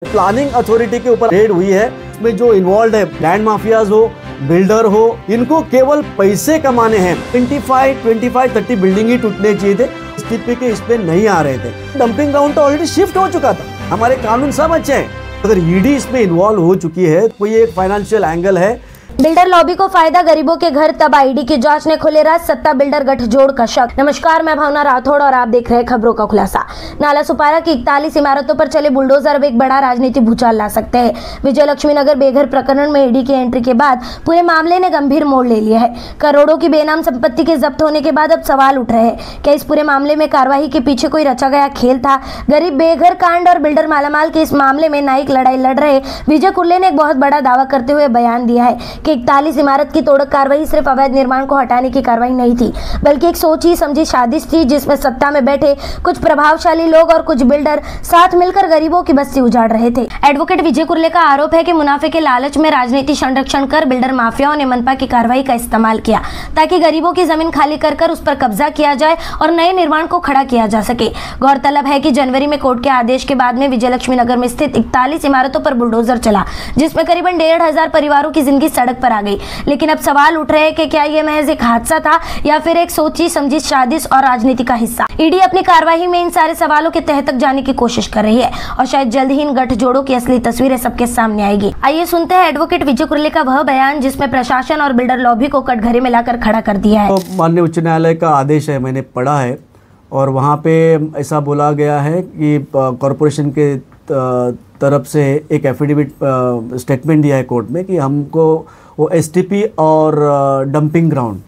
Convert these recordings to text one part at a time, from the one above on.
Planning authority के ऊपर red हुई है। इसमें जो इन्वॉल्व है लैंड माफियाज हो, बिल्डर हो, इनको केवल पैसे कमाने हैं। 25-30 बिल्डिंग ही टूटने चाहिए थे, स्थिति के इस पे नहीं आ रहे थे। डंपिंग ग्राउंड तो ऑलरेडी शिफ्ट हो चुका था। हमारे कानून सब अच्छे हैं। अगर ईडी इसमें इन्वॉल्व हो चुकी है, कोई एक फाइनेंशियल एंगल है। बिल्डर लॉबी को फायदा, गरीबों के घर तबाह। ईडी की जांच ने खोले राज, सत्ता बिल्डर गठजोड़ का शक। नमस्कार, मैं भावना राठौड़ और आप देख रहे हैं खबरों का खुलासा। नाला सुपारा की 41 इमारतों पर चले बुलडोजर अब एक बड़ा राजनीतिक भूचाल ला सकते हैं। विजय लक्ष्मी नगर बेघर प्रकरण में ईडी की एंट्री के बाद पूरे मामले ने गंभीर मोड़ ले लिया है। करोड़ों की बेनाम संपत्ति के जब्त होने के बाद अब सवाल उठ रहे हैं, क्या इस पूरे मामले में कार्रवाई के पीछे कोई रचा गया खेल था? गरीब बेघर कांड और बिल्डर मालामाल के इस मामले में न्यायिक लड़ाई लड़ रहे विजय कुर्ले ने एक बहुत बड़ा दावा करते हुए बयान दिया है कि 41 इमारत की तोड़क कार्रवाई सिर्फ अवैध निर्माण को हटाने की कार्रवाई नहीं थी, बल्कि एक सोची समझी साजिश थी जिसमें सत्ता में बैठे कुछ प्रभावशाली लोग और कुछ बिल्डर साथ मिलकर गरीबों की बस्ती उजाड़ रहे थे। एडवोकेट विजय कुर्ले का आरोप है कि मुनाफे के लालच में राजनीति संरक्षण कर बिल्डर माफियाओं ने मनपा की कार्रवाई का इस्तेमाल किया ताकि गरीबों की जमीन खाली कर उस पर कब्जा किया जाए और नए निर्माण को खड़ा किया जा सके। गौरतलब है कि जनवरी में कोर्ट के आदेश के बाद में विजय लक्ष्मी नगर में स्थित 41 इमारतों पर बुलडोजर चला, जिसमें करीबन 1500 परिवारों की जिंदगी सड़क पर आ गई। लेकिन अब सवाल उठ रहे हैं कि क्या यह महज एक हादसा था या फिर एक सोची समझी साजिश और राजनीति का हिस्सा। ईडी अपनी कार्रवाई में इन सारे सवालों के तह तक जाने की कोशिश कर रही है और शायद जल्द ही इन गठजोड़ों की असली तस्वीरें सबके सामने आएगी। आइए सुनते हैं एडवोकेट विजय कुर्ले का वह बयान जिसमें प्रशासन और बिल्डर लॉबी को कटघरे में लाकर खड़ा कर दिया है। तो माननीय उच्च न्यायालय का आदेश है, मैंने पढ़ा है और वहाँ पे ऐसा बोला गया है कि कॉरपोरेशन के तरफ से एक एफिडेविट स्टेटमेंट दिया है कोर्ट में कि हमको वो एसटीपी और डंपिंग ग्राउंड,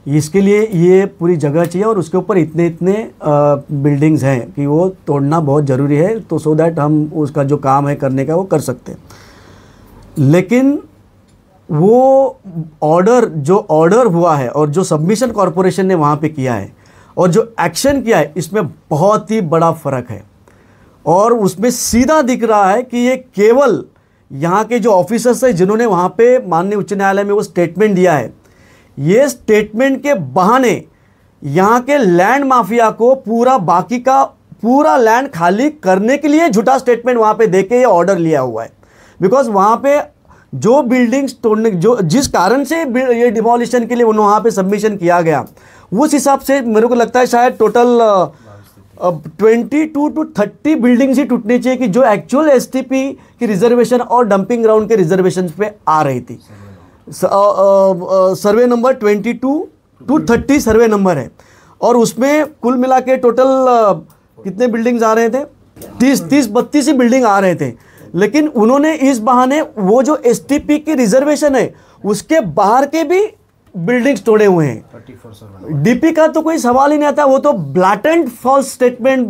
इसके लिए ये पूरी जगह चाहिए और उसके ऊपर इतने बिल्डिंग्स हैं कि वो तोड़ना बहुत ज़रूरी है, तो सो दैट हम उसका जो काम है करने का वो कर सकते हैं। लेकिन वो ऑर्डर हुआ है और जो सबमिशन कॉरपोरेशन ने वहाँ पे किया है और जो एक्शन किया है, इसमें बहुत ही बड़ा फ़र्क है। और उसमें सीधा दिख रहा है कि ये केवल यहाँ के जो ऑफिसर्स हैं जिन्होंने वहाँ पे माननीय उच्च न्यायालय में वो स्टेटमेंट दिया है, ये स्टेटमेंट के बहाने यहाँ के लैंड माफिया को बाकी का पूरा लैंड खाली करने के लिए झूठा स्टेटमेंट वहाँ पे देके ये ऑर्डर लिया हुआ है। बिकॉज वहाँ पे जो बिल्डिंग्स तोड़ने जिस कारण से ये डिमोलिशन के लिए वहाँ पे सबमिशन किया गया, उस हिसाब से मेरे को लगता है शायद टोटल 22 to 30 बिल्डिंग्स ही टूटनी चाहिए कि जो एक्चुअल एसटीपी की रिजर्वेशन और डंपिंग ग्राउंड के रिजर्वेशन पे आ रही थी। Survey number 22 to 30 survey number है और उसमें कुल मिला के टोटल कितने बिल्डिंग्स आ रहे थे? 30-32 ही बिल्डिंग आ रहे थे। लेकिन उन्होंने इस बहाने वो जो एसटीपी की रिजर्वेशन है उसके बाहर के भी बिल्डिंग्स तोड़े हुए हैं। डीपी का तो कोई सवाल ही नहीं आता, वो तो ब्लैटेंट फॉल्स स्टेटमेंट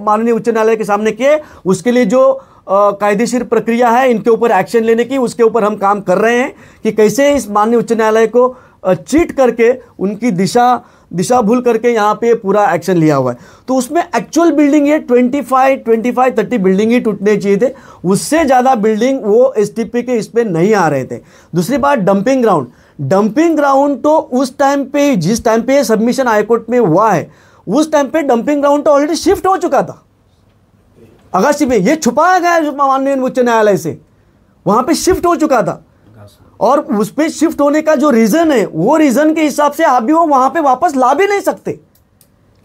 माननीय उच्च न्यायालय के सामने किए। उसके लिए जो कायदेशीर प्रक्रिया है इनके ऊपर एक्शन लेने की, उसके ऊपर हम काम कर रहे हैं कि कैसे इस माननीय उच्च न्यायालय को चीट करके उनकी दिशा भूल करके यहाँ पे पूरा एक्शन लिया हुआ है। तो उसमें एक्चुअल बिल्डिंग ये 25-30 बिल्डिंग ही टूटने चाहिए थे, उससे ज़्यादा बिल्डिंग वो एसटीपी के इस पे नहीं आ रहे थे। दूसरी बात, डंपिंग ग्राउंड तो उस टाइम पे, जिस टाइम पे सबमिशन हाईकोर्ट में हुआ है, उस टाइम पे डंपिंग ग्राउंड तो ऑलरेडी शिफ्ट हो चुका था। अगस्त में ये छुपाया गया माननीय उच्च न्यायालय से, वहां पे शिफ्ट हो चुका था। और उस पे शिफ्ट होने का जो रीजन है, वो रीजन के हिसाब से आप भी वो वहां पे वापस ला भी नहीं सकते,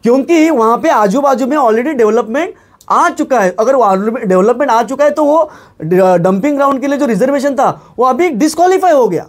क्योंकि वहां पे आजू बाजू में ऑलरेडी डेवलपमेंट आ चुका है। अगर डेवलपमेंट आ चुका है तो वो डंपिंग ग्राउंड के लिए जो रिजर्वेशन था वो अभी डिस्क्वालीफाई हो गया।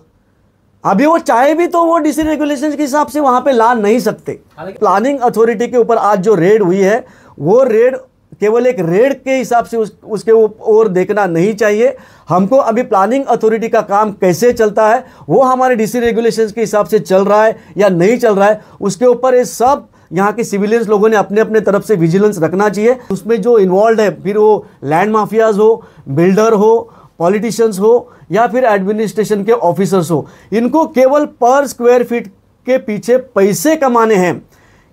अभी वो चाहे भी तो वो डीसी रेगुलेशन के हिसाब से वहां पे ला नहीं सकते। प्लानिंग अथॉरिटी के ऊपर आज जो रेड हुई है, वो रेड केवल एक रेड के हिसाब से उसके ओर देखना नहीं चाहिए। हमको अभी प्लानिंग अथॉरिटी का काम कैसे चलता है, वो हमारे डीसी रेगुलेशंस के हिसाब से चल रहा है या नहीं चल रहा है, उसके ऊपर ये सब यहाँ के सिविलियंस लोगों ने अपने अपने तरफ से विजिलेंस रखना चाहिए। उसमें जो इन्वॉल्व है, फिर वो लैंड माफियाज हो, बिल्डर हो, पॉलिटिशियंस हो या फिर एडमिनिस्ट्रेशन के ऑफिसर्स हो, इनको केवल पर स्क्वायर फीट के पीछे पैसे कमाने हैं।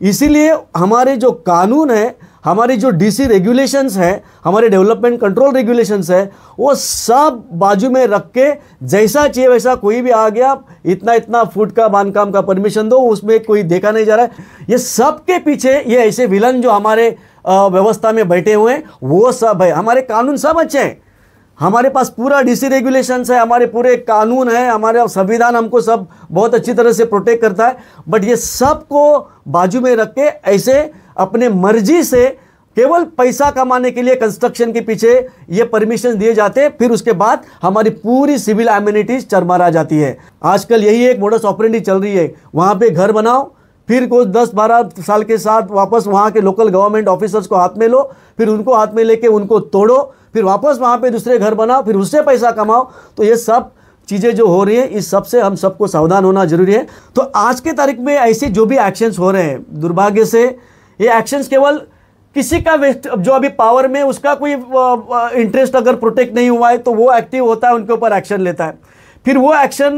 इसीलिए हमारे जो कानून है, हमारी जो डीसी रेगुलेशंस है, हमारे डेवलपमेंट कंट्रोल रेगुलेशंस है, वो सब बाजू में रख के जैसा चाहिए वैसा कोई भी आ गया, इतना फुट का बांधकाम का परमिशन दो, उसमें कोई देखा नहीं जा रहा है। ये सब के पीछे ये ऐसे विलन जो हमारे व्यवस्था में बैठे हुए हैं, वो सब है। हमारे कानून सब अच्छे हैं, हमारे पास पूरा डीसी रेगुलेशंस है, हमारे पूरे कानून है, हमारे संविधान हमको सब बहुत अच्छी तरह से प्रोटेक्ट करता है। बट ये सब को बाजू में रख के ऐसे अपने मर्जी से केवल पैसा कमाने के लिए कंस्ट्रक्शन के पीछे ये परमिशन दिए जाते हैं, फिर उसके बाद हमारी पूरी सिविल एमिनिटीज चरमरा जाती है। आजकल यही एक मोडस ऑपरेंडी चल रही है, वहाँ पे घर बनाओ, फिर कुछ 10-12 साल के साथ वापस वहाँ के लोकल गवर्नमेंट ऑफिसर्स को हाथ में लो, फिर उनको हाथ में लेके उनको तोड़ो, फिर वापस वहाँ पे दूसरे घर बनाओ, फिर उससे पैसा कमाओ। तो ये सब चीज़ें जो हो रही है, इस सब से हम सबको सावधान होना जरूरी है। तो आज के तारीख में ऐसे जो भी एक्शंस हो रहे हैं, दुर्भाग्य से ये एक्शंस केवल किसी का जो अभी पावर में उसका कोई इंटरेस्ट अगर प्रोटेक्ट नहीं हुआ है तो वो एक्टिव होता है, उनके ऊपर एक्शन लेता है। फिर वो एक्शन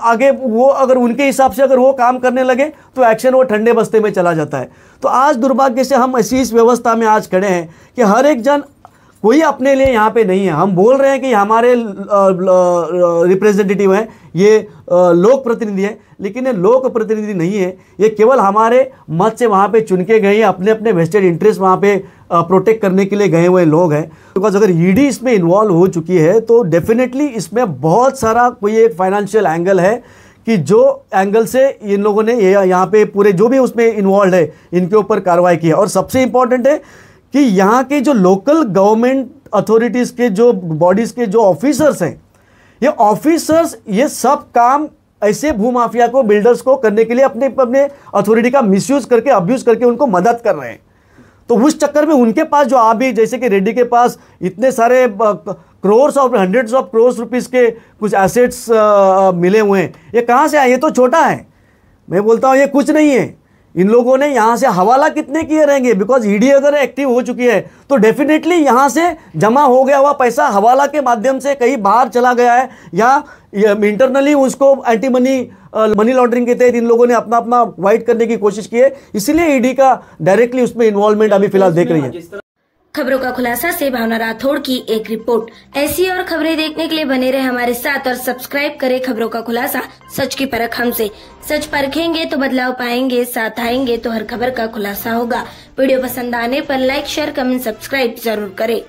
आगे वो अगर उनके हिसाब से अगर वो काम करने लगे तो एक्शन वो ठंडे बस्ते में चला जाता है। तो आज दुर्भाग्य से हम ऐसी इस व्यवस्था में आज खड़े हैं कि हर एक जन कोई अपने लिए यहाँ पे नहीं है। हम बोल रहे हैं कि हमारे रिप्रेजेंटेटिव हैं, ये लोक प्रतिनिधि है, लेकिन ये लोक प्रतिनिधि नहीं है, ये केवल हमारे मत से वहाँ पे चुन के गए हैं, अपने अपने वेस्टेड इंटरेस्ट वहाँ पे प्रोटेक्ट करने के लिए गए हुए लोग हैं। बिकॉज अगर ईडी इसमें इन्वॉल्व हो चुकी है तो डेफिनेटली इसमें बहुत सारा कोई एक फाइनेंशियल एंगल है कि जो एंगल से इन लोगों ने यहाँ पे पूरे जो भी उसमें इन्वॉल्व है इनके ऊपर कार्रवाई की है। और सबसे इंपॉर्टेंट है कि यहाँ के जो लोकल गवर्नमेंट अथॉरिटीज़ के जो बॉडीज़ के जो ऑफिसर्स हैं, ये ऑफिसर्स ये सब काम ऐसे भूमाफिया को, बिल्डर्स को करने के लिए अपने अपने अथॉरिटी का मिसयूज करके, अब्यूज करके उनको मदद कर रहे हैं। तो उस चक्कर में उनके पास जो अभी जैसे कि रेड्डी के पास इतने सारे करोर्स और हंड्रेड्स ऑफ करोड़ रुपीस के कुछ एसेट्स मिले हुए हैं, ये कहाँ से आए? ये तो छोटा है, मैं बोलता हूँ ये कुछ नहीं है। इन लोगों ने यहाँ से हवाला कितने किए रहेंगे? बिकॉज ईडी अगर एक्टिव हो चुकी है तो डेफिनेटली यहाँ से जमा हो गया हुआ पैसा हवाला के माध्यम से कहीं बाहर चला गया है, या इंटरनली उसको एंटी मनी लॉन्ड्रिंग के तहत इन लोगों ने अपना अपना वाइट करने की कोशिश की है। इसलिए ईडी का डायरेक्टली उसमें इन्वॉल्वमेंट अभी फिलहाल देख रही है। खबरों का खुलासा से भावना राठौड़ की एक रिपोर्ट। ऐसी और खबरें देखने के लिए बने रहे हमारे साथ और सब्सक्राइब करें खबरों का खुलासा, सच की परख हमसे। सच परखेंगे तो बदलाव पाएंगे, साथ आएंगे तो हर खबर का खुलासा होगा। वीडियो पसंद आने पर लाइक, शेयर, कमेंट, सब्सक्राइब जरूर करें।